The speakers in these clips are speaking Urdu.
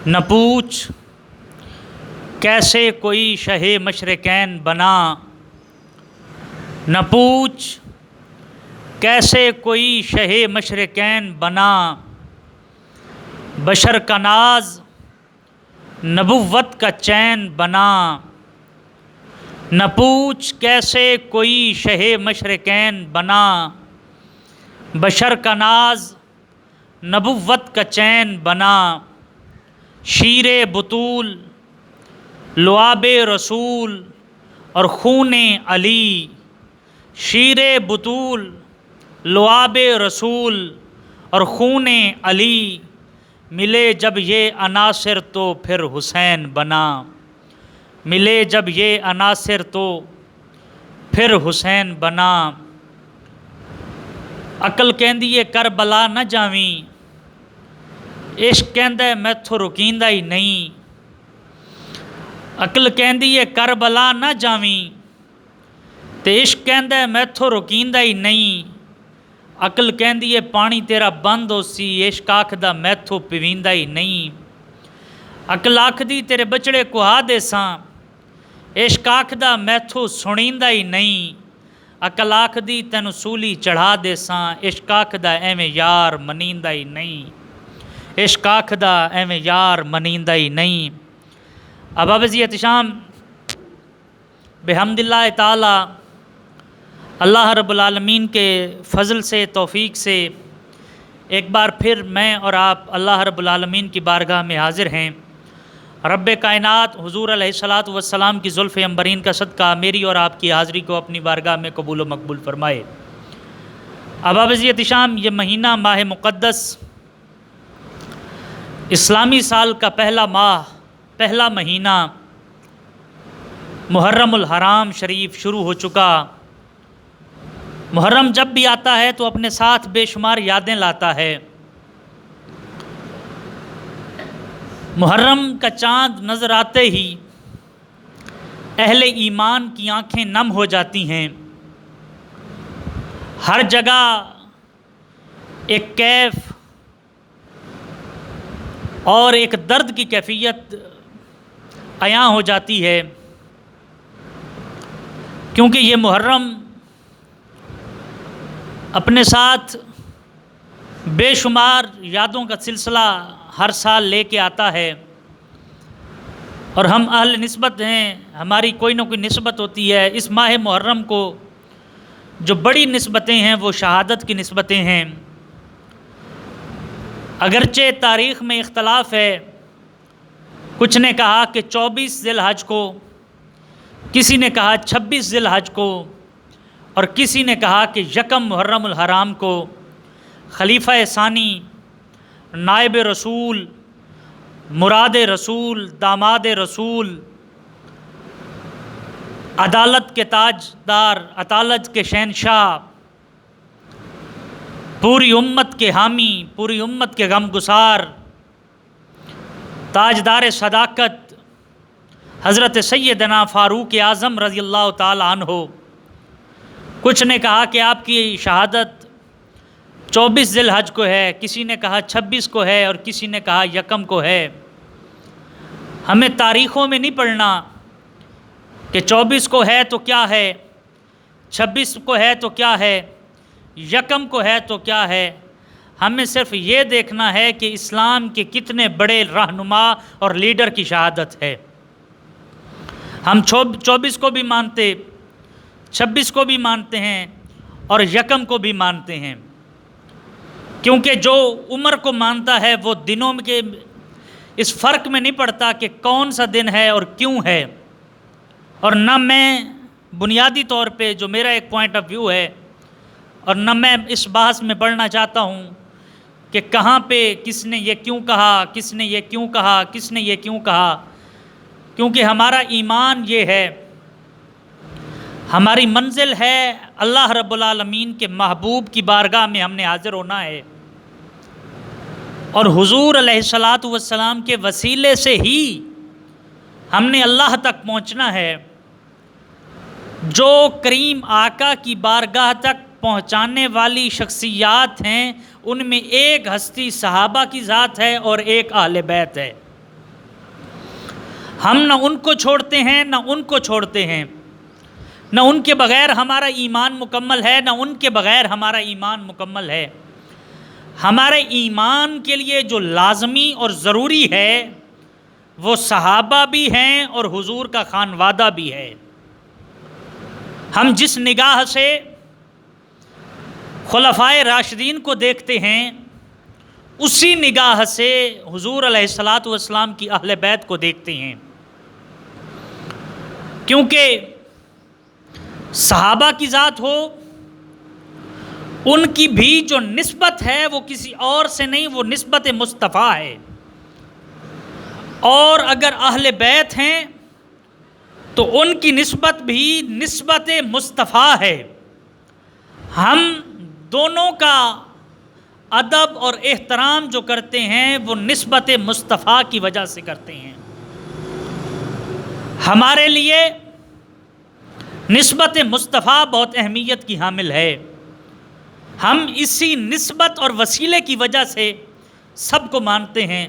نہ پوچھ کیسے کوئی شہ مشرقین بنا، نہ پوچھ کیسے کوئی شہ مشرقین بنا، بشر کا ناز نبوت کا چین بنا۔ نہ پوچھ کیسے کوئی شہ مشرقین بنا، بشر کا ناز نبوت کا چین بنا۔ شیر بطول لعاب رسول اور خون علی، شیر بطول لعاب رسول اور خون علی، ملے جب یہ عناصر تو پھر حسین بنا، ملے جب یہ عناصر تو پھر حسین بنا۔ عقل کہندی ہے کربلا نہ جاویں، عشق کہندا ہے میتھوں رکیندا ہی نہیں۔ عقل کہندی ہے کربلا نہ جاویں تے عشق کہندا ہے میتھوں رکیندا ہی نہیں۔ عقل کہندی ہے پانی تیرا بند ہو سی، عشق آکھدا میتھوں پیویندا ہی نہیں۔ عقل آکھدی تیرے بچڑے کہا دے ساں، عشق آکھدا میتھوں سنیندا ہی نہیں۔ عقل آکھدی تینوں سولی چڑھا دے ساں، عشق آکھدا ایویں یار منیندا ہی نہیں۔ عشق آکھدا ایویں یار منیندا ہی نہیں۔ اب ابزی احتشام بحمد اللہ تعالی اللہ رب العالمین کے فضل سے توفیق سے ایک بار پھر میں اور آپ اللہ رب العالمین کی بارگاہ میں حاضر ہیں۔ رب کائنات حضور علیہ الصلاۃ والسلام کی زلف عنبرین کا صدقہ میری اور آپ کی حاضری کو اپنی بارگاہ میں قبول و مقبول فرمائے۔ اب ابزی احتشام یہ مہینہ ماہ مقدس اسلامی سال کا پہلا مہینہ محرم الحرام شریف شروع ہو چکا۔ محرم جب بھی آتا ہے تو اپنے ساتھ بے شمار یادیں لاتا ہے۔ محرم کا چاند نظر آتے ہی اہل ایمان کی آنکھیں نم ہو جاتی ہیں۔ ہر جگہ ایک کیف اور ایک درد کی کیفیت عیاں ہو جاتی ہے، کیونکہ یہ محرم اپنے ساتھ بے شمار یادوں کا سلسلہ ہر سال لے کے آتا ہے، اور ہم اہل نسبت ہیں، ہماری کوئی نہ کوئی نسبت ہوتی ہے۔ اس ماہ محرم کو جو بڑی نسبتیں ہیں وہ شہادت کی نسبتیں ہیں۔ اگرچہ تاریخ میں اختلاف ہے، کچھ نے کہا کہ 24 ذی الحج کو، کسی نے کہا 26 ذی الحج کو، اور کسی نے کہا کہ یکم محرم الحرام کو۔ خلیفہ ثانی، نائب رسول، مراد رسول، داماد رسول، عدالت کے تاجدار، عدالت کے شہنشاہ، پوری امت کے حامی، پوری امت کے غمگسار، تاجدار صداقت حضرت سیدنا فاروق اعظم رضی اللہ تعالی عنہ۔ کچھ نے کہا کہ آپ کی شہادت 24 ذی الحج کو ہے، کسی نے کہا 26 کو ہے، اور کسی نے کہا یکم کو ہے۔ ہمیں تاریخوں میں نہیں پڑھنا کہ 24 کو ہے تو کیا ہے، 26 کو ہے تو کیا ہے، یکم کو ہے تو کیا ہے۔ ہمیں صرف یہ دیکھنا ہے کہ اسلام کے کتنے بڑے رہنما اور لیڈر کی شہادت ہے۔ ہم 24 کو بھی مانتے، 26 کو بھی مانتے ہیں، اور یکم کو بھی مانتے ہیں، کیونکہ جو عمر کو مانتا ہے وہ دنوں کے اس فرق میں نہیں پڑتا کہ کون سا دن ہے اور کیوں ہے۔ اور نہ میں بنیادی طور پہ جو میرا ایک پوائنٹ آف ویو ہے، اور نہ میں اس بحث میں بڑھنا چاہتا ہوں کہ کہاں پہ کس نے یہ کیوں کہا، کس نے یہ کیوں کہا، کس نے یہ کیوں کہا، کیونکہ ہمارا ایمان یہ ہے، ہماری منزل ہے اللہ رب العالمین کے محبوب کی بارگاہ میں ہم نے حاضر ہونا ہے، اور حضور علیہ الصلاۃ والسلام کے وسیلے سے ہی ہم نے اللہ تک پہنچنا ہے۔ جو کریم آقا کی بارگاہ تک پہنچانے والی شخصیات ہیں، ان میں ایک ہستی صحابہ کی ذات ہے اور ایک اہل بیت ہے۔ ہم نہ ان کو چھوڑتے ہیں نہ ان کو چھوڑتے ہیں، نہ ان کے بغیر ہمارا ایمان مکمل ہے نہ ان کے بغیر ہمارا ایمان مکمل ہے۔ ہمارے ایمان کے لیے جو لازمی اور ضروری ہے وہ صحابہ بھی ہیں اور حضور کا خانوادہ بھی ہے۔ ہم جس نگاہ سے خلفائے راشدین کو دیکھتے ہیں اسی نگاہ سے حضور علیہ الصلاۃ والسلام کی اہل بیت کو دیکھتے ہیں، کیونکہ صحابہ کی ذات ہو، ان کی بھی جو نسبت ہے وہ کسی اور سے نہیں، وہ نسبت مصطفیٰ ہے، اور اگر اہل بیت ہیں تو ان کی نسبت بھی نسبت مصطفیٰ ہے۔ ہم دونوں کا ادب اور احترام جو کرتے ہیں وہ نسبت مصطفیٰ کی وجہ سے کرتے ہیں۔ ہمارے لیے نسبت مصطفیٰ بہت اہمیت کی حامل ہے۔ ہم اسی نسبت اور وسیلے کی وجہ سے سب کو مانتے ہیں،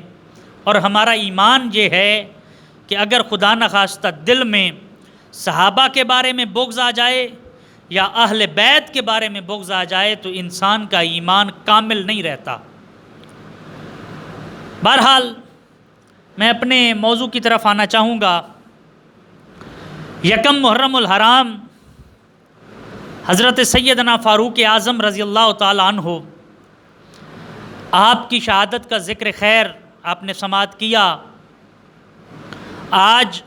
اور ہمارا ایمان یہ ہے کہ اگر خدا نخواستہ دل میں صحابہ کے بارے میں بغض آ جائے یا اہل بیت کے بارے میں بغض آ جائے تو انسان کا ایمان کامل نہیں رہتا۔ بہرحال میں اپنے موضوع کی طرف آنا چاہوں گا۔ یکم محرم الحرام حضرت سیدنا فاروق اعظم رضی اللہ تعالیٰ عنہ، آپ کی شہادت کا ذکر خیر آپ نے سماعت کیا۔ آج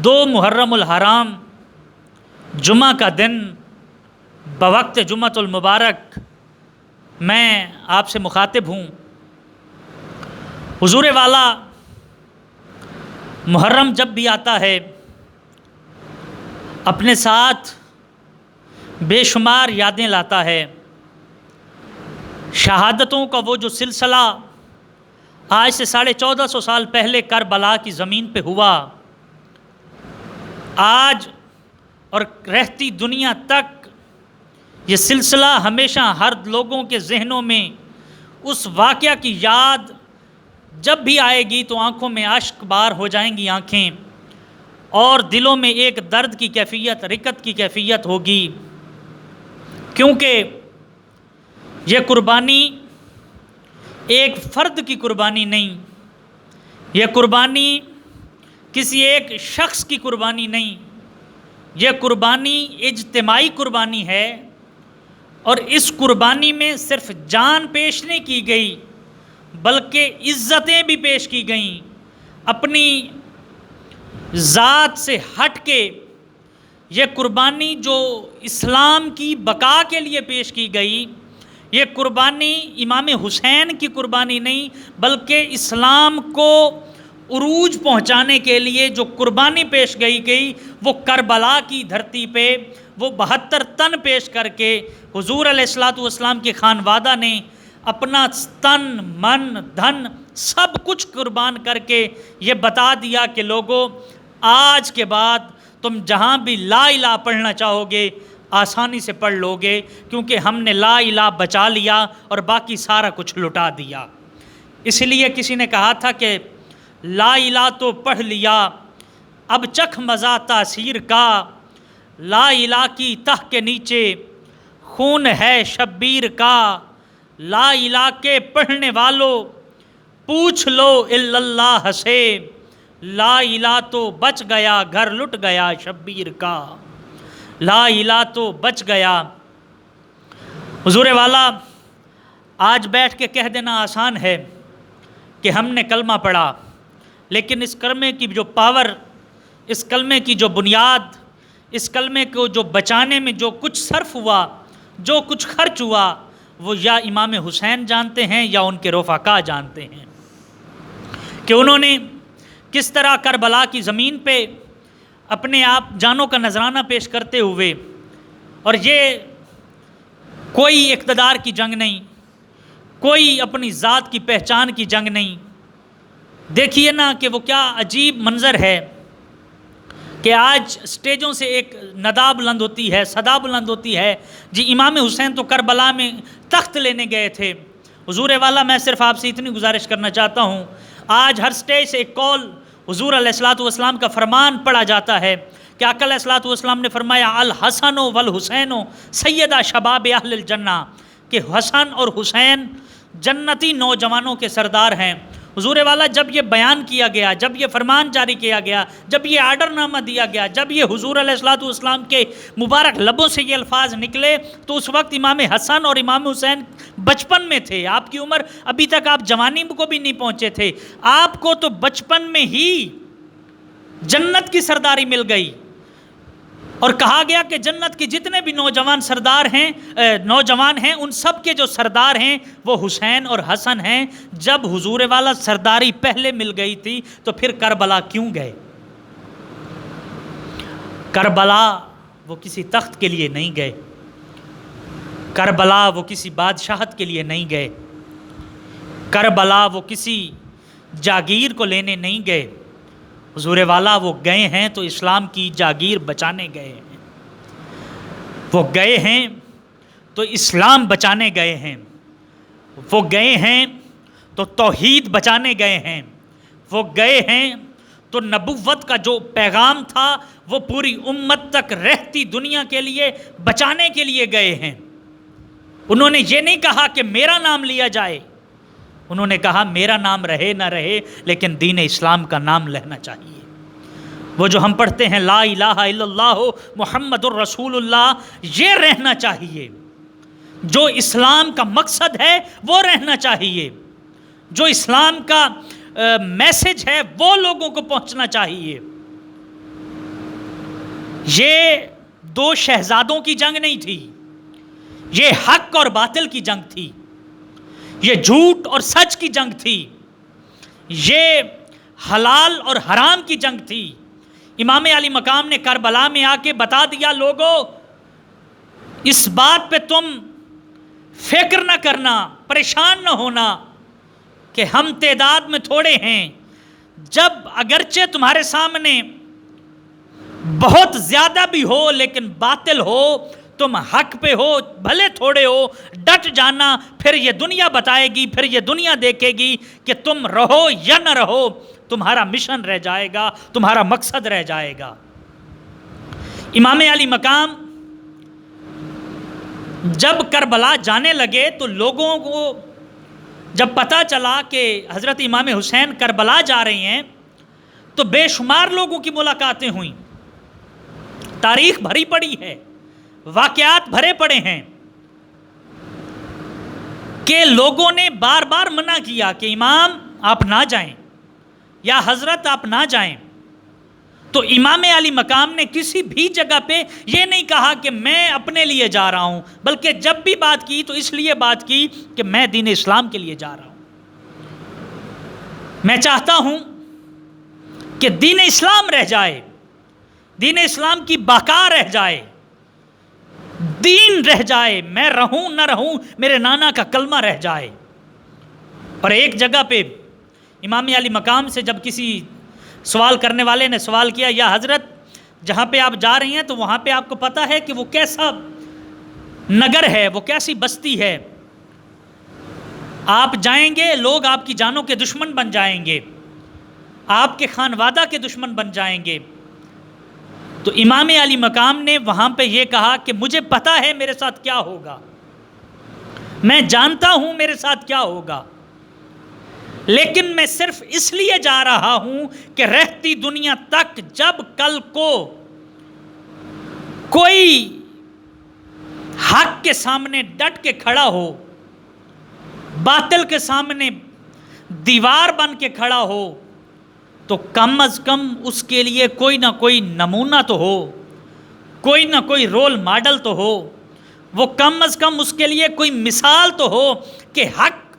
2 محرم الحرام جمعہ کا دن بوقت جمعۃ المبارک میں آپ سے مخاطب ہوں۔ حضور والا محرم جب بھی آتا ہے اپنے ساتھ بے شمار یادیں لاتا ہے۔ شہادتوں کا وہ جو سلسلہ آج سے 1450 سال پہلے کربلا کی زمین پہ ہوا، آج اور رہتی دنیا تک یہ سلسلہ ہمیشہ ہر لوگوں کے ذہنوں میں اس واقعہ کی یاد جب بھی آئے گی تو آنکھوں میں اشک بار ہو جائیں گی آنکھیں، اور دلوں میں ایک درد کی کیفیت، رقت کی کیفیت ہوگی، کیونکہ یہ قربانی ایک فرد کی قربانی نہیں، یہ قربانی کسی ایک شخص کی قربانی نہیں، یہ قربانی اجتماعی قربانی ہے، اور اس قربانی میں صرف جان پیش نہیں کی گئی بلکہ عزتیں بھی پیش کی گئیں۔ اپنی ذات سے ہٹ کے یہ قربانی جو اسلام کی بقا کے لیے پیش کی گئی، یہ قربانی امام حسین کی قربانی نہیں بلکہ اسلام کو عروج پہنچانے کے لیے جو قربانی پیش گئی وہ کربلا کی دھرتی پہ وہ 72 تن پیش کر کے حضور علیہ الصلاۃ والسلام کے خانوادہ نے اپنا تن من دھن سب کچھ قربان کر کے یہ بتا دیا کہ لوگوں، آج کے بعد تم جہاں بھی لا الہ پڑھنا چاہو گے آسانی سے پڑھ لو گے، کیونکہ ہم نے لا الہ بچا لیا اور باقی سارا کچھ لٹا دیا۔ اس لیے کسی نے کہا تھا کہ لا الہ تو پڑھ لیا اب چکھ مزہ تاثیر کا، لا الہ کی تہ کے نیچے خون ہے شبیر کا، لا الہ کے پڑھنے والوں پوچھ لو الا اللہ سے، لا الہ تو بچ گیا گھر لٹ گیا شبیر کا، لا الہ تو بچ گیا۔ حضور والا آج بیٹھ کے کہہ دینا آسان ہے کہ ہم نے کلمہ پڑھا، لیکن اس کلمے کی جو پاور، اس کلمے کی جو بنیاد، اس کلمے کو جو بچانے میں جو کچھ صرف ہوا، جو کچھ خرچ ہوا، وہ یا امام حسین جانتے ہیں یا ان کے رفقا جانتے ہیں کہ انہوں نے کس طرح کربلا کی زمین پہ اپنے آپ جانوں کا نذرانہ پیش کرتے ہوئے، اور یہ کوئی اقتدار کی جنگ نہیں، کوئی اپنی ذات کی پہچان کی جنگ نہیں۔ دیکھیے نا کہ وہ کیا عجیب منظر ہے کہ آج سٹیجوں سے ایک ندا بلند ہوتی ہے، صدا بلند ہوتی ہے، جی امام حسین تو کربلا میں تخت لینے گئے تھے۔ حضور والا میں صرف آپ سے اتنی گزارش کرنا چاہتا ہوں، آج ہر سٹیج سے ایک کال حضور علیہ الصلوۃ والسلام کا فرمان پڑھا جاتا ہے کہ آقا علیہ الصلوۃ والسلام نے فرمایا الحسن والحسین سیدہ شباب اہل الجنہ، کہ حسن اور حسین جنتی نوجوانوں کے سردار ہیں۔ حضور والا جب یہ بیان کیا گیا، جب یہ فرمان جاری کیا گیا، جب یہ آرڈر نامہ دیا گیا، جب یہ حضور علیہ الصلوۃ والسلام کے مبارک لبوں سے یہ الفاظ نکلے، تو اس وقت امام حسن اور امام حسین بچپن میں تھے۔ آپ کی عمر ابھی تک آپ جوانی کو بھی نہیں پہنچے تھے، آپ کو تو بچپن میں ہی جنت کی سرداری مل گئی، اور کہا گیا کہ جنت کے جتنے بھی نوجوان ہیں ان سب کے جو سردار ہیں وہ حسین اور حسن ہیں۔ جب حضور والا سرداری پہلے مل گئی تھی تو پھر کربلا کیوں گئے؟ کربلا وہ کسی تخت کے لیے نہیں گئے، کربلا وہ کسی بادشاہت کے لیے نہیں گئے، کربلا وہ کسی جاگیر کو لینے نہیں گئے۔ حضور والا وہ گئے ہیں تو اسلام کی جاگیر بچانے گئے ہیں، وہ گئے ہیں تو اسلام بچانے گئے ہیں، وہ گئے ہیں تو توحید بچانے گئے ہیں، وہ گئے ہیں تو نبوت کا جو پیغام تھا وہ پوری امت تک رہتی دنیا کے لیے بچانے کے لیے گئے ہیں۔ انہوں نے یہ نہیں کہا کہ میرا نام لیا جائے، انہوں نے کہا میرا نام رہے نہ رہے لیکن دین اسلام کا نام لینا چاہیے۔ وہ جو ہم پڑھتے ہیں لا الہ الا اللہ محمد الرسول اللہ، یہ رہنا چاہیے۔ جو اسلام کا مقصد ہے وہ رہنا چاہیے، جو اسلام کا میسج ہے وہ لوگوں کو پہنچنا چاہیے۔ یہ دو شہزادوں کی جنگ نہیں تھی، یہ حق اور باطل کی جنگ تھی، یہ جھوٹ اور سچ کی جنگ تھی، یہ حلال اور حرام کی جنگ تھی۔ امام علی مقام نے کربلا میں آ کے بتا دیا لوگوں اس بات پہ تم فکر نہ کرنا، پریشان نہ ہونا کہ ہم تعداد میں تھوڑے ہیں، جب اگرچہ تمہارے سامنے بہت زیادہ بھی ہو لیکن باطل ہو، تم حق پہ ہو بھلے تھوڑے ہو، ڈٹ جانا، پھر یہ دنیا بتائے گی، پھر یہ دنیا دیکھے گی کہ تم رہو یا نہ رہو، تمہارا مشن رہ جائے گا، تمہارا مقصد رہ جائے گا۔ امام علی مقام جب کربلا جانے لگے تو لوگوں کو جب پتہ چلا کہ حضرت امام حسین کربلا جا رہے ہیں تو بے شمار لوگوں کی ملاقاتیں ہوئیں، تاریخ بھری پڑی ہے، واقعات بھرے پڑے ہیں کہ لوگوں نے بار بار منع کیا کہ امام آپ نہ جائیں یا حضرت آپ نہ جائیں۔ تو امام علی مقام نے کسی بھی جگہ پہ یہ نہیں کہا کہ میں اپنے لیے جا رہا ہوں، بلکہ جب بھی بات کی تو اس لیے بات کی کہ میں دین اسلام کے لیے جا رہا ہوں، میں چاہتا ہوں کہ دین اسلام رہ جائے، دین اسلام کی بقا رہ جائے، دین رہ جائے، میں رہوں نہ رہوں میرے نانا کا کلمہ رہ جائے۔ اور ایک جگہ پہ امام علی مقام سے جب کسی سوال کرنے والے نے سوال کیا، یا حضرت جہاں پہ آپ جا رہی ہیں تو وہاں پہ آپ کو پتہ ہے کہ وہ کیسا نگر ہے، وہ کیسی بستی ہے، آپ جائیں گے لوگ آپ کی جانوں کے دشمن بن جائیں گے، آپ کے خانوادہ کے دشمن بن جائیں گے۔ تو امام علی مقام نے وہاں پہ یہ کہا کہ مجھے پتہ ہے میرے ساتھ کیا ہوگا، میں جانتا ہوں میرے ساتھ کیا ہوگا، لیکن میں صرف اس لیے جا رہا ہوں کہ رہتی دنیا تک جب کل کو کوئی حق کے سامنے ڈٹ کے کھڑا ہو، باطل کے سامنے دیوار بن کے کھڑا ہو، تو کم از کم اس کے لیے کوئی نہ کوئی نمونہ تو ہو، کوئی نہ کوئی رول ماڈل تو ہو، وہ کم از کم اس کے لیے کوئی مثال تو ہو کہ حق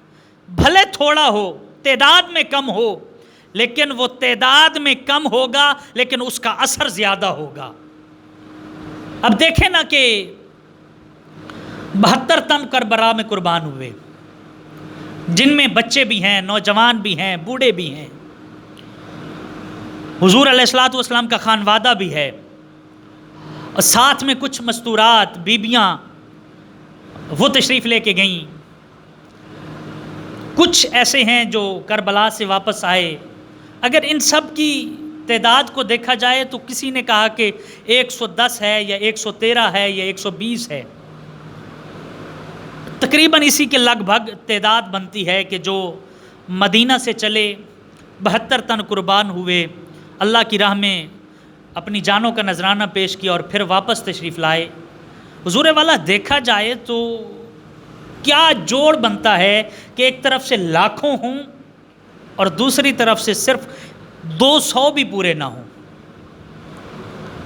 بھلے تھوڑا ہو، تعداد میں کم ہو، لیکن وہ تعداد میں کم ہوگا لیکن اس کا اثر زیادہ ہوگا۔ اب دیکھیں نا کہ 72 تن کربلا میں قربان ہوئے، جن میں بچے بھی ہیں، نوجوان بھی ہیں، بوڑھے بھی ہیں، حضور علیہ الصلوۃ والسلام کا خانوادہ بھی ہے، اور ساتھ میں کچھ مستورات بیبیاں وہ تشریف لے کے گئیں، کچھ ایسے ہیں جو کربلا سے واپس آئے اگر ان سب کی تعداد کو دیکھا جائے تو کسی نے کہا کہ 110 ہے یا 113 ہے یا 120 ہے، تقریباً اسی کے لگ بھگ تعداد بنتی ہے کہ جو مدینہ سے چلے، 72 تن قربان ہوئے، اللہ کی راہ میں اپنی جانوں کا نذرانہ پیش کیا اور پھر واپس تشریف لائے۔ حضور والا دیکھا جائے تو کیا جوڑ بنتا ہے کہ ایک طرف سے لاکھوں ہوں اور دوسری طرف سے صرف 200 بھی پورے نہ ہوں۔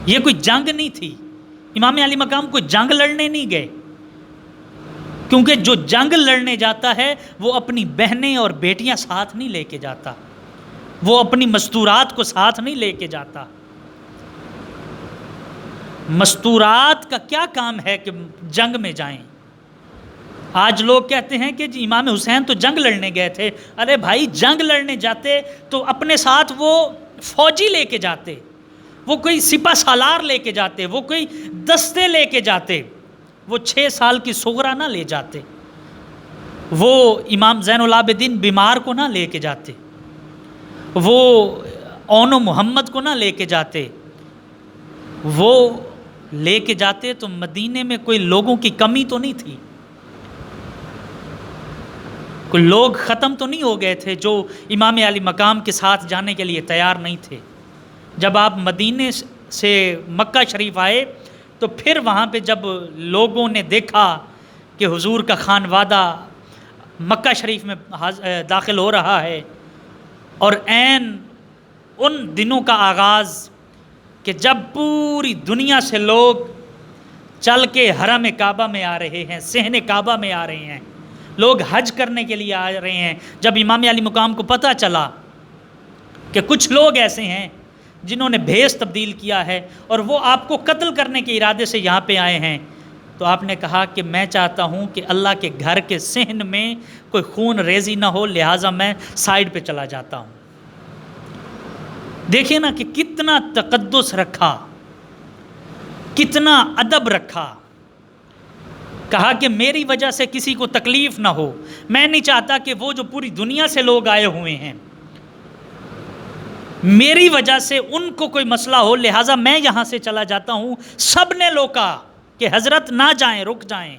یہ کوئی جنگ نہیں تھی، امام علی مقام کوئی جنگ لڑنے نہیں گئے، کیونکہ جو جنگ لڑنے جاتا ہے وہ اپنی بہنیں اور بیٹیاں ساتھ نہیں لے کے جاتا، وہ اپنی مستورات کو ساتھ نہیں لے کے جاتا۔ مستورات کا کیا کام ہے کہ جنگ میں جائیں؟ آج لوگ کہتے ہیں کہ جی امام حسین تو جنگ لڑنے گئے تھے۔ ارے بھائی، جنگ لڑنے جاتے تو اپنے ساتھ وہ فوجی لے کے جاتے، وہ کوئی سپہ سالار لے کے جاتے، وہ کوئی دستے لے کے جاتے، وہ 6 سال کی صغرا نہ لے جاتے، وہ امام زین العابدین بیمار کو نہ لے کے جاتے، وہ اون و محمد کو نہ لے کے جاتے، وہ لے کے جاتے تو مدینے میں کوئی لوگوں کی کمی تو نہیں تھی، کوئی لوگ ختم تو نہیں ہو گئے تھے جو امام علی مقام کے ساتھ جانے کے لیے تیار نہیں تھے۔ جب آپ مدینے سے مکہ شریف آئے تو پھر وہاں پہ جب لوگوں نے دیکھا کہ حضور کا خانوادہ مکہ شریف میں داخل ہو رہا ہے، اور عین ان دنوں کا آغاز کہ جب پوری دنیا سے لوگ چل کے حرم کعبہ میں آ رہے ہیں، صحن کعبہ میں آ رہے ہیں، لوگ حج کرنے کے لیے آ رہے ہیں، جب امام علی مقام کو پتہ چلا کہ کچھ لوگ ایسے ہیں جنہوں نے بھیس تبدیل کیا ہے اور وہ آپ کو قتل کرنے کے ارادے سے یہاں پہ آئے ہیں، تو آپ نے کہا کہ میں چاہتا ہوں کہ اللہ کے گھر کے صحن میں کوئی خون ریزی نہ ہو، لہٰذا میں سائیڈ پہ چلا جاتا ہوں۔ دیکھیں نا کہ کتنا تقدس رکھا، کتنا ادب رکھا، کہا کہ میری وجہ سے کسی کو تکلیف نہ ہو، میں نہیں چاہتا کہ وہ جو پوری دنیا سے لوگ آئے ہوئے ہیں میری وجہ سے ان کو کوئی مسئلہ ہو، لہٰذا میں یہاں سے چلا جاتا ہوں۔ سب نے روکا کہ حضرت نہ جائیں، رک جائیں،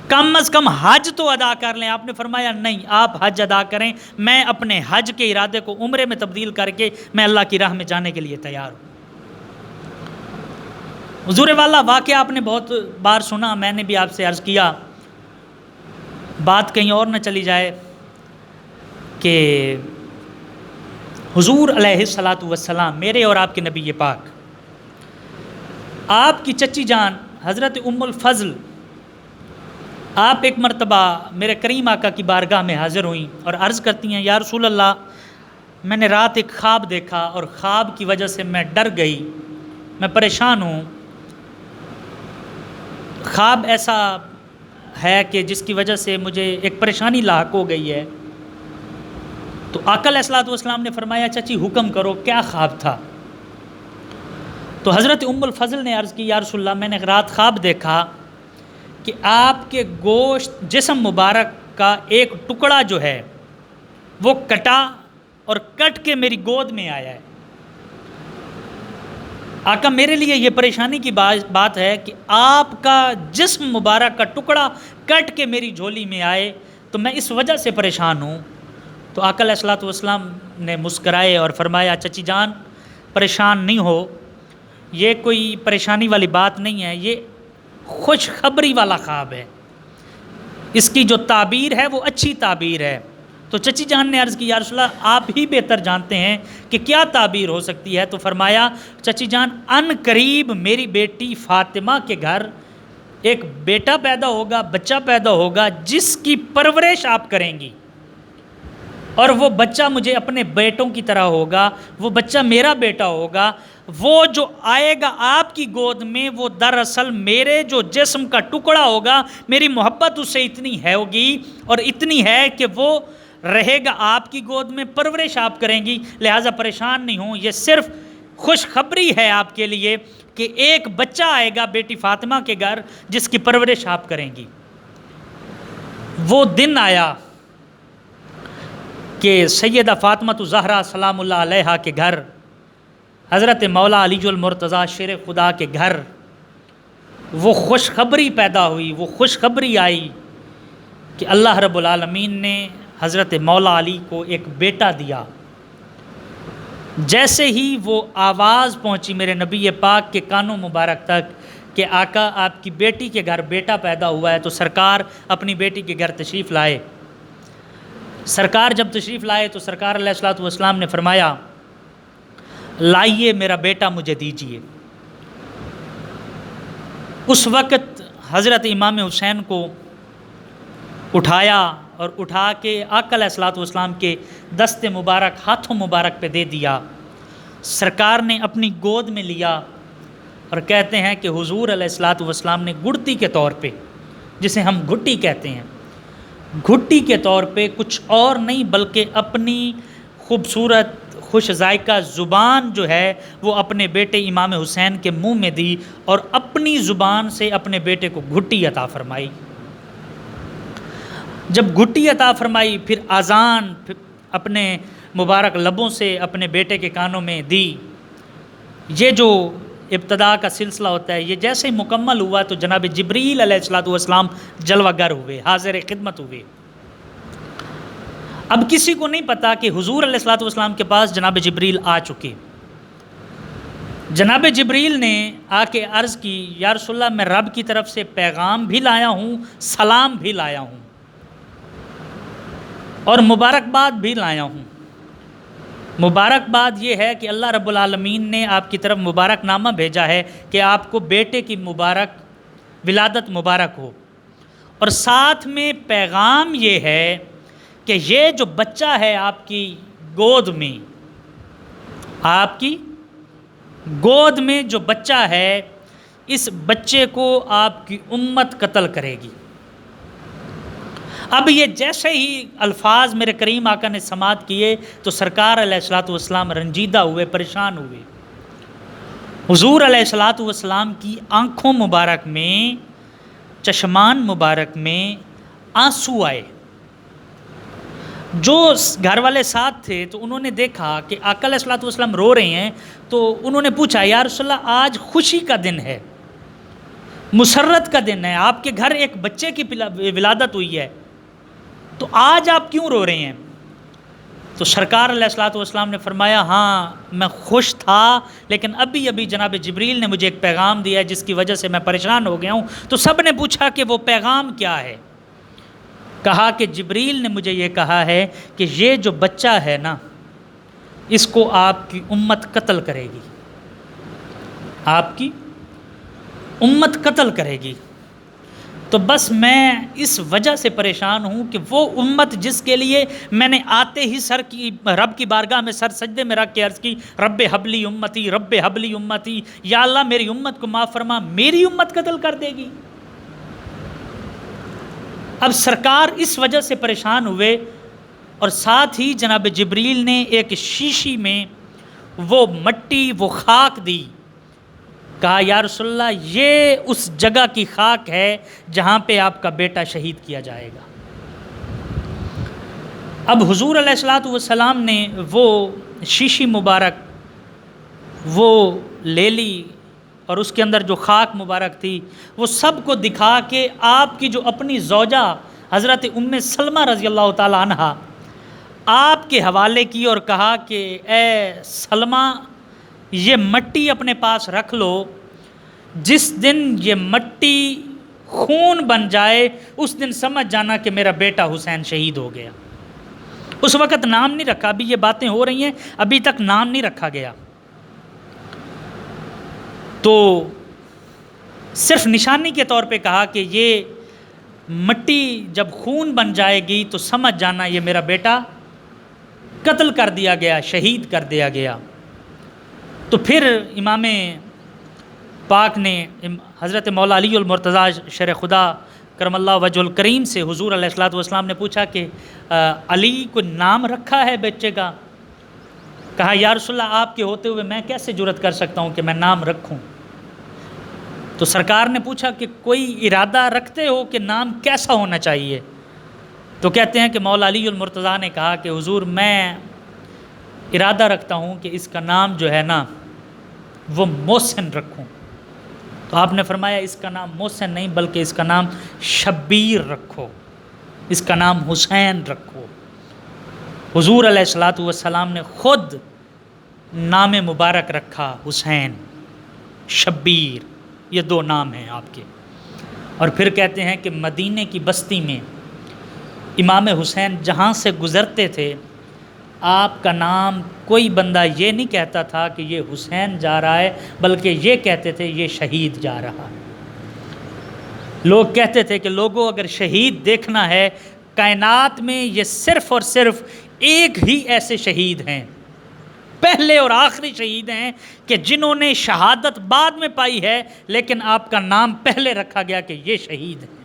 کم از کم حج تو ادا کر لیں۔ آپ نے فرمایا نہیں، آپ حج ادا کریں، میں اپنے حج کے ارادے کو عمرے میں تبدیل کر کے میں اللہ کی راہ میں جانے کے لیے تیار ہوں۔ حضور والا واقعہ آپ نے بہت بار سنا، میں نے بھی آپ سے عرض کیا، بات کہیں اور نہ چلی جائے کہ حضور علیہ الصلاۃ والسلام، میرے اور آپ کے نبی پاک، آپ کی چچی جان حضرت ام الفضل، آپ ایک مرتبہ میرے کریم آقا کی بارگاہ میں حاضر ہوئیں اور عرض کرتی ہیں، یا رسول اللہ، میں نے رات ایک خواب دیکھا اور خواب کی وجہ سے میں ڈر گئی، میں پریشان ہوں، خواب ایسا ہے کہ جس کی وجہ سے مجھے ایک پریشانی لاحق ہو گئی ہے۔ تو آقا علیہ الصلوۃ والسلام نے فرمایا، چچی حکم کرو، کیا خواب تھا؟ تو حضرت ام الفضل نے عرض کی، یا رسول اللہ، میں نے رات خواب دیکھا کہ آپ کے گوشت جسم مبارک کا ایک ٹکڑا جو ہے وہ کٹا اور کٹ کے میری گود میں آیا ہے۔ آقا، میرے لیے یہ پریشانی کی بات ہے کہ آپ کا جسم مبارک کا ٹکڑا کٹ کے میری جھولی میں آئے، تو میں اس وجہ سے پریشان ہوں۔ تو آقا علیہ الصلوۃ والسلام نے مسکرائے اور فرمایا، چچی جان پریشان نہیں ہو، یہ کوئی پریشانی والی بات نہیں ہے، یہ خوشخبری والا خواب ہے، اس کی جو تعبیر ہے وہ اچھی تعبیر ہے۔ تو چچی جان نے عرض کی، یا رسول اللہ، آپ ہی بہتر جانتے ہیں کہ کیا تعبیر ہو سکتی ہے۔ تو فرمایا، چچی جان، ان قریب میری بیٹی فاطمہ کے گھر ایک بیٹا پیدا ہوگا، بچہ پیدا ہوگا، جس کی پرورش آپ کریں گی، اور وہ بچہ مجھے اپنے بیٹوں کی طرح ہوگا، وہ بچہ میرا بیٹا ہوگا، وہ جو آئے گا آپ کی گود میں وہ دراصل میرے جو جسم کا ٹکڑا ہوگا، میری محبت اس سے اتنی ہے ہوگی اور اتنی ہے کہ وہ رہے گا آپ کی گود میں، پرورش آپ کریں گی، لہٰذا پریشان نہیں ہوں، یہ صرف خوشخبری ہے آپ کے لیے کہ ایک بچہ آئے گا بیٹی فاطمہ کے گھر جس کی پرورش آپ کریں گی۔ وہ دن آیا، کہ سیدہ فاطمہ الزہرا سلام اللہ علیہا کے گھر، حضرت مولا علی المرتضیٰ شیر خدا کے گھر وہ خوشخبری پیدا ہوئی، وہ خوشخبری آئی کہ اللہ رب العالمین نے حضرت مولا علی کو ایک بیٹا دیا۔ جیسے ہی وہ آواز پہنچی میرے نبی پاک کے کانوں مبارک تک کہ آقا آپ کی بیٹی کے گھر بیٹا پیدا ہوا ہے، تو سرکار اپنی بیٹی کے گھر تشریف لائے۔ سرکار جب تشریف لائے تو سرکار علیہ الصلوۃ والسلام نے فرمایا لائیے میرا بیٹا مجھے دیجیے۔ اس وقت حضرت امام حسین کو اٹھایا اور اٹھا کے آقا علیہ الصلوۃ والسلام کے دست مبارک ہاتھوں مبارک پہ دے دیا۔ سرکار نے اپنی گود میں لیا اور کہتے ہیں کہ حضور علیہ الصلوۃ والسلام نے گڑتی کے طور پہ، جسے ہم گھٹی کہتے ہیں، گھٹی کے طور پہ کچھ اور نہیں بلکہ اپنی خوبصورت خوش ذائقہ زبان جو ہے وہ اپنے بیٹے امام حسین کے منہ میں دی اور اپنی زبان سے اپنے بیٹے کو گھٹی عطا فرمائی۔ جب گھٹی عطا فرمائی پھر اذان اپنے مبارک لبوں سے اپنے بیٹے کے کانوں میں دی۔ یہ جو ابتدا کا سلسلہ ہوتا ہے یہ جیسے ہی مکمل ہوا تو جناب جبریل علیہ الصلوۃ والسلام جلوہ گر ہوئے، حاضر خدمت ہوئے۔ اب کسی کو نہیں پتا کہ حضور علیہ الصلوۃ والسلام کے پاس جناب جبریل آ چکے۔ جناب جبریل نے آ کے عرض کی یا رسول اللہ میں رب کی طرف سے پیغام بھی لایا ہوں، سلام بھی لایا ہوں اور مبارکباد بھی لایا ہوں۔ مبارکباد یہ ہے کہ اللہ رب العالمین نے آپ کی طرف مبارک نامہ بھیجا ہے کہ آپ کو بیٹے کی مبارک ولادت مبارک ہو، اور ساتھ میں پیغام یہ ہے کہ یہ جو بچہ ہے آپ کی گود میں، آپ کی گود میں جو بچہ ہے اس بچے کو آپ کی امت قتل کرے گی۔ اب یہ جیسے ہی الفاظ میرے کریم آقا نے سماعت کیے تو سرکار علیہ الصلوۃ والسلام رنجیدہ ہوئے، پریشان ہوئے۔ حضور علیہ الصلوۃ والسلام کی آنکھوں مبارک میں، چشمان مبارک میں آنسو آئے۔ جو گھر والے ساتھ تھے تو انہوں نے دیکھا کہ آقا علیہ الصلوۃ والسلام رو رہے ہیں، تو انہوں نے پوچھا یا رسول اللہ آج خوشی کا دن ہے، مسرت کا دن ہے، آپ کے گھر ایک بچے کی ولادت ہوئی ہے، تو آج آپ کیوں رو رہے ہیں؟ تو سرکار علیہ الصلوۃ والسلام نے فرمایا ہاں میں خوش تھا، لیکن ابھی جناب جبریل نے مجھے ایک پیغام دیا ہے جس کی وجہ سے میں پریشان ہو گیا ہوں۔ تو سب نے پوچھا کہ وہ پیغام کیا ہے؟ کہا کہ جبریل نے مجھے یہ کہا ہے کہ یہ جو بچہ ہے نا اس کو آپ کی امت قتل کرے گی، آپ کی امت قتل کرے گی۔ تو بس میں اس وجہ سے پریشان ہوں کہ وہ امت جس کے لیے میں نے آتے ہی رب کی بارگاہ میں سر سجدے میں رکھ کے عرض کی رب حبلی امتی، رب حبلی امتی، یا اللہ میری امت کو معاف فرما، میری امت قتل کر دے گی۔ اب سرکار اس وجہ سے پریشان ہوئے، اور ساتھ ہی جناب جبریل نے ایک شیشی میں وہ مٹی وہ خاک دی، کہا یا رسول اللہ یہ اس جگہ کی خاک ہے جہاں پہ آپ کا بیٹا شہید کیا جائے گا۔ اب حضور علیہ الصلوۃ والسلام نے وہ شیشی مبارک وہ لے لی اور اس کے اندر جو خاک مبارک تھی وہ سب کو دکھا کے آپ کی جو اپنی زوجہ حضرت ام سلمہ رضی اللہ تعالی عنہا آپ کے حوالے کی اور کہا کہ اے سلمہ یہ مٹی اپنے پاس رکھ لو، جس دن یہ مٹی خون بن جائے اس دن سمجھ جانا کہ میرا بیٹا حسین شہید ہو گیا۔ اس وقت نام نہیں رکھا، ابھی یہ باتیں ہو رہی ہیں ابھی تک نام نہیں رکھا گیا، تو صرف نشانی کے طور پہ کہا کہ یہ مٹی جب خون بن جائے گی تو سمجھ جانا یہ میرا بیٹا قتل کر دیا گیا، شہید کر دیا گیا۔ تو پھر امام پاک نے حضرت مولا علی المرتضیٰ شیر خدا کرم اللہ وجہ الکریم سے حضور علیہ الصلوۃ والسلام نے پوچھا کہ علی کو نام رکھا ہے بچے کا؟ کہا یا رسول اللہ آپ کے ہوتے ہوئے میں کیسے جرأت کر سکتا ہوں کہ میں نام رکھوں؟ تو سرکار نے پوچھا کہ کوئی ارادہ رکھتے ہو کہ نام کیسا ہونا چاہیے؟ تو کہتے ہیں کہ مولا علی المرتضیٰ نے کہا کہ حضور میں ارادہ رکھتا ہوں کہ اس کا نام جو ہے نا وہ محسن رکھوں. تو آپ نے فرمایا اس کا نام محسن نہیں بلکہ اس کا نام شبیر رکھو، اس کا نام حسین رکھو. حضور علیہ الصلاۃ والسلام نے خود نام مبارک رکھا حسین، شبیر، یہ دو نام ہیں آپ کے. اور پھر کہتے ہیں کہ مدینے کی بستی میں امام حسین جہاں سے گزرتے تھے آپ کا نام کوئی بندہ یہ نہیں کہتا تھا کہ یہ حسین جا رہا ہے، بلکہ یہ کہتے تھے یہ شہید جا رہا ہے. لوگ کہتے تھے کہ لوگوں اگر شہید دیکھنا ہے کائنات میں یہ صرف اور صرف ایک ہی ایسے شہید ہیں، پہلے اور آخری شہید ہیں کہ جنہوں نے شہادت بعد میں پائی ہے لیکن آپ کا نام پہلے رکھا گیا کہ یہ شہید ہیں.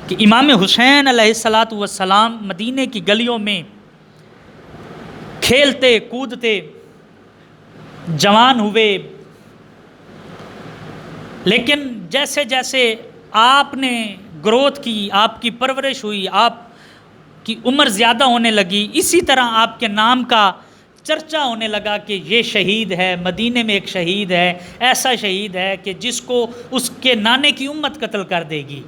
کہ امام حسین علیہ الصلاۃ والسلام مدینے کی گلیوں میں کھیلتے کودتے جوان ہوئے، لیکن جیسے جیسے آپ نے گروتھ کی، آپ کی پرورش ہوئی، آپ کی عمر زیادہ ہونے لگی، اسی طرح آپ کے نام کا چرچا ہونے لگا کہ یہ شہید ہے، مدینے میں ایک شہید ہے، ایسا شہید ہے کہ جس کو اس کے نانے کی امت قتل کر دے گی.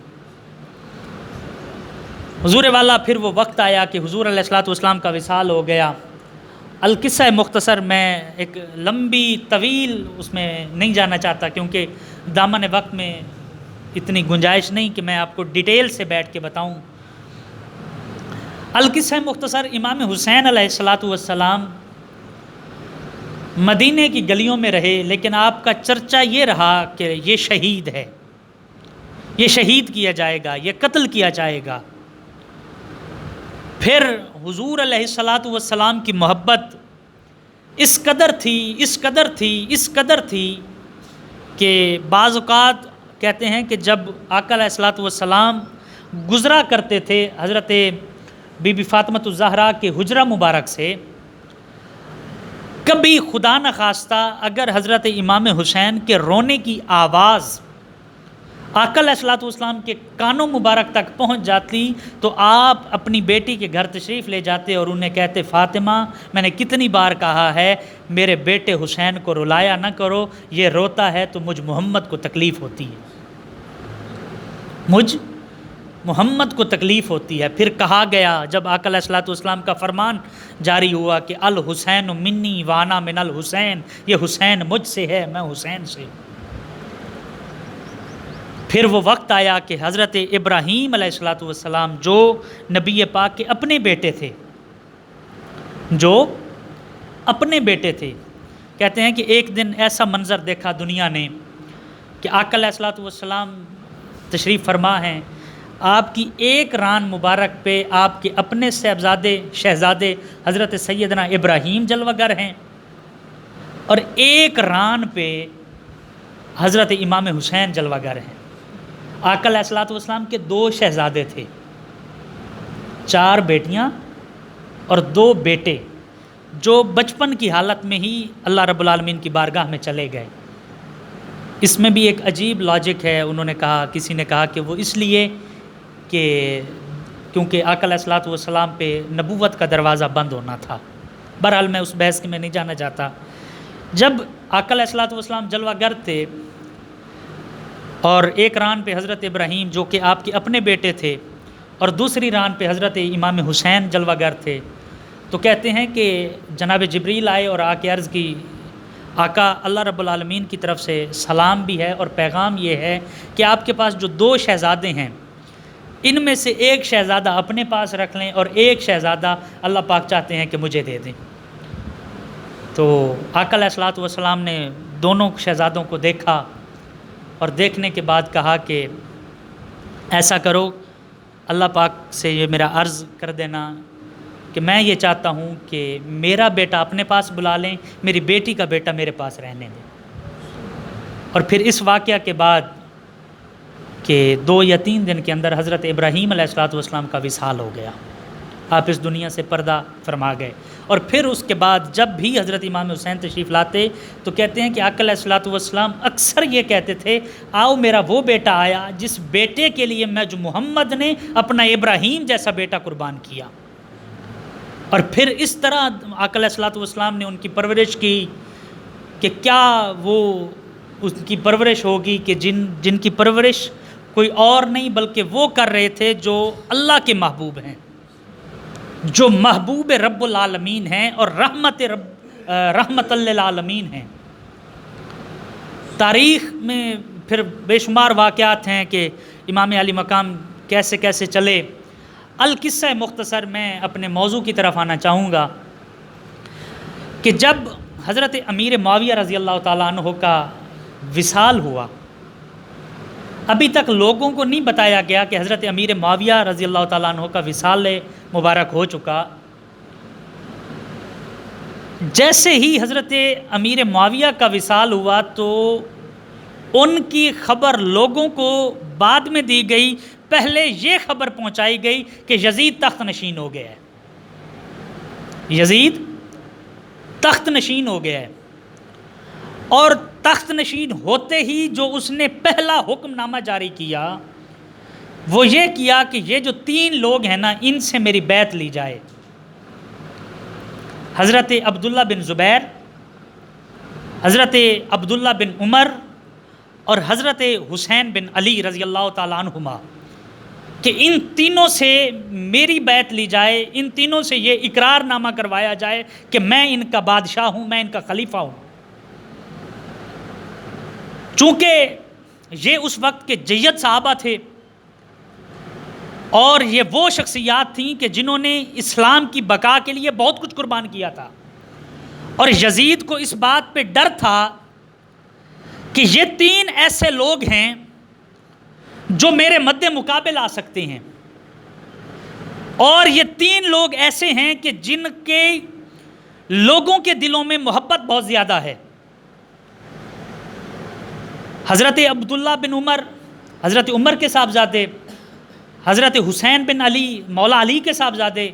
حضور والا پھر وہ وقت آیا کہ حضور علیہ الصلوۃ والسلام کا وصال ہو گیا. القصہ مختصر، میں ایک لمبی طویل اس میں نہیں جانا چاہتا کیونکہ دامن وقت میں اتنی گنجائش نہیں کہ میں آپ کو ڈیٹیل سے بیٹھ کے بتاؤں. القصہ مختصر، امام حسین علیہ الصلوۃ والسلام مدینے کی گلیوں میں رہے، لیکن آپ کا چرچا یہ رہا کہ یہ شہید ہے، یہ شہید کیا جائے گا، یہ قتل کیا جائے گا. پھر حضور علیہ الصلوۃ والسلام کی محبت اس قدر تھی کہ بعض اوقات کہتے ہیں کہ جب آقا علیہ الصلوۃ والسلام گزرا کرتے تھے حضرت بی بی فاطمۃ الزہرا کے حجرہ مبارک سے، کبھی خدا نخواستہ اگر حضرت امام حسین کے رونے کی آواز آقا علیہ الصلوۃ والسلام کے کانوں مبارک تک پہنچ جاتی تو آپ اپنی بیٹی کے گھر تشریف لے جاتے اور انہیں کہتے فاطمہ میں نے کتنی بار کہا ہے میرے بیٹے حسین کو رلایا نہ کرو، یہ روتا ہے تو مجھ محمد کو تکلیف ہوتی ہے، مجھ محمد کو تکلیف ہوتی ہے. پھر کہا گیا جب آقا علیہ الصلوۃ والسلام کا فرمان جاری ہوا کہ الحسین منی وانا من الحسین، یہ حسین مجھ سے ہے میں حسین سے. پھر وہ وقت آیا کہ حضرت ابراہیم علیہ الصلوۃ والسلام جو نبی پاک کے اپنے بیٹے تھے، کہتے ہیں کہ ایک دن ایسا منظر دیکھا دنیا نے کہ آقا علیہ الصلوۃ والسلام تشریف فرما ہیں، آپ کی ایک ران مبارک پہ آپ کے اپنے شہزادے حضرت سیدنا ابراہیم جلوہ گر ہیں، اور ایک ران پہ حضرت امام حسین جلوہ گر ہیں. آقا علیہ الصلوۃ والسلام کے 2 شہزادے تھے، 4 بیٹیاں اور 2 بیٹے، جو بچپن کی حالت میں ہی اللہ رب العالمین کی بارگاہ میں چلے گئے. اس میں بھی ایک عجیب لاجک ہے. انہوں نے کہا، کسی نے کہا کہ وہ اس لیے کہ کیونکہ آقا علیہ الصلوۃ والسلام پہ نبوت کا دروازہ بند ہونا تھا. بہرحال میں اس بحث میں نہیں جانا چاہتا. جب آقا علیہ الصلوۃ والسلام جلوہ گر تھے اور ایک ران پہ حضرت ابراہیم جو کہ آپ کے اپنے بیٹے تھے اور دوسری ران پہ حضرت امام حسین جلوہ گر تھے، تو کہتے ہیں کہ جناب جبریل آئے اور آ کے عرض کی آقا اللہ رب العالمین کی طرف سے سلام بھی ہے اور پیغام یہ ہے کہ آپ کے پاس جو 2 شہزادے ہیں ان میں سے ایک شہزادہ اپنے پاس رکھ لیں اور ایک شہزادہ اللہ پاک چاہتے ہیں کہ مجھے دے دیں. تو آقا علیہ الصلوۃ والسلام نے دونوں شہزادوں کو دیکھا اور دیکھنے کے بعد کہا کہ ایسا کرو، اللہ پاک سے یہ میرا عرض کر دینا کہ میں یہ چاہتا ہوں کہ میرا بیٹا اپنے پاس بلا لیں، میری بیٹی کا بیٹا میرے پاس رہنے دیں. اور پھر اس واقعہ کے بعد کہ 2 یا 3 دن کے اندر حضرت ابراہیم علیہ الصلوۃ والسلام کا وصال ہو گیا. آپ اس دنیا سے پردہ فرما گئے۔ اور پھر اس کے بعد جب بھی حضرت امام حسین تشریف لاتے تو کہتے ہیں کہ آقا علیہ الصلوۃ والسلام اکثر یہ کہتے تھے، آؤ میرا وہ بیٹا آیا جس بیٹے کے لیے جو محمد نے اپنا ابراہیم جیسا بیٹا قربان کیا۔ اور پھر اس طرح آقا علیہ الصلوۃ والسلام نے ان کی پرورش کی کہ کیا وہ اس کی پرورش ہوگی کہ جن کی پرورش کوئی اور نہیں بلکہ وہ کر رہے تھے جو اللہ کے محبوب ہیں، جو محبوب رب العالمین ہیں اور رحمت للعالمین ہیں۔ تاریخ میں پھر بے شمار واقعات ہیں کہ امام علی مقام کیسے کیسے چلے۔ القصہ مختصر میں اپنے موضوع کی طرف آنا چاہوں گا کہ جب حضرت امیر معاویہ رضی اللہ تعالیٰ عنہ کا وصال ہوا، ابھی تک لوگوں کو نہیں بتایا گیا کہ حضرت امیر معاویہ رضی اللہ تعالیٰ عنہ کا وصال مبارک ہو چکا۔ جیسے ہی حضرت امیر معاویہ کا وصال ہوا تو ان کی خبر لوگوں کو بعد میں دی گئی، پہلے یہ خبر پہنچائی گئی کہ یزید تخت نشین ہو گیا ہے، یزید تخت نشین ہو گیا ہے۔ اور تخت نشین ہوتے ہی جو اس نے پہلا حکم نامہ جاری کیا وہ یہ کیا کہ یہ جو 3 لوگ ہیں نا ان سے میری بیعت لی جائے۔ حضرت عبداللہ بن زبیر، حضرت عبداللہ بن عمر اور حضرت حسین بن علی رضی اللہ تعالیٰ عنہما، کہ ان تینوں سے میری بیعت لی جائے، ان تینوں سے یہ اقرار نامہ کروایا جائے کہ میں ان کا بادشاہ ہوں، میں ان کا خلیفہ ہوں۔ چونکہ یہ اس وقت کے جید صحابہ تھے اور یہ وہ شخصیات تھیں کہ جنہوں نے اسلام کی بقا کے لیے بہت کچھ قربان کیا تھا، اور یزید کو اس بات پہ ڈر تھا کہ یہ 3 ایسے لوگ ہیں جو میرے مد مقابل آ سکتے ہیں، اور یہ 3 لوگ ایسے ہیں کہ جن کے لوگوں کے دلوں میں محبت بہت زیادہ ہے۔ حضرت عبداللہ بن عمر، حضرت عمر کے صاحبزادے، حضرت حسین بن علی مولا علی کے صاحبزادے،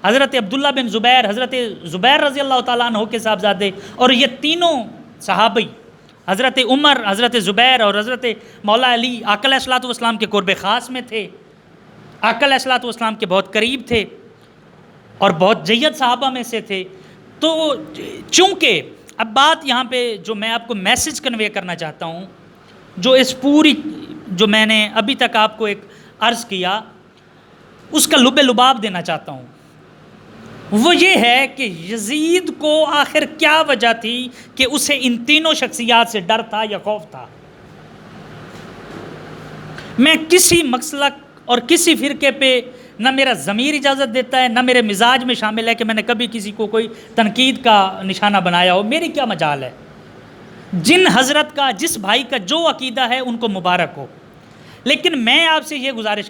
حضرت عبداللہ بن زبیر، حضرت زبیر رضی اللہ تعالیٰ عنہ کے صاحبزادے، اور یہ تینوں صحابی حضرت عمر، حضرت زبیر اور حضرت مولا علی آقا علیہ الصلوۃ والسلام کے قرب خاص میں تھے، آقا علیہ الصلوۃ والسلام کے بہت قریب تھے اور بہت جید صحابہ میں سے تھے۔ تو چونکہ اب بات یہاں پہ جو میں آپ کو میسج کنوے کرنا چاہتا ہوں، جو اس پوری جو میں نے ابھی تک آپ کو ایک عرض کیا اس کا لب لباب دینا چاہتا ہوں، وہ یہ ہے کہ یزید کو آخر کیا وجہ تھی کہ اسے ان تینوں شخصیات سے ڈر تھا یا خوف تھا۔ میں کسی مسلک اور کسی فرقے پہ نہ میرا ضمیر اجازت دیتا ہے، نہ میرے مزاج میں شامل ہے کہ میں نے کبھی کسی کو کوئی تنقید کا نشانہ بنایا ہو، میری کیا مجال ہے۔ جن حضرت کا، جس بھائی کا جو عقیدہ ہے ان کو مبارک ہو، لیکن میں آپ سے یہ گزارش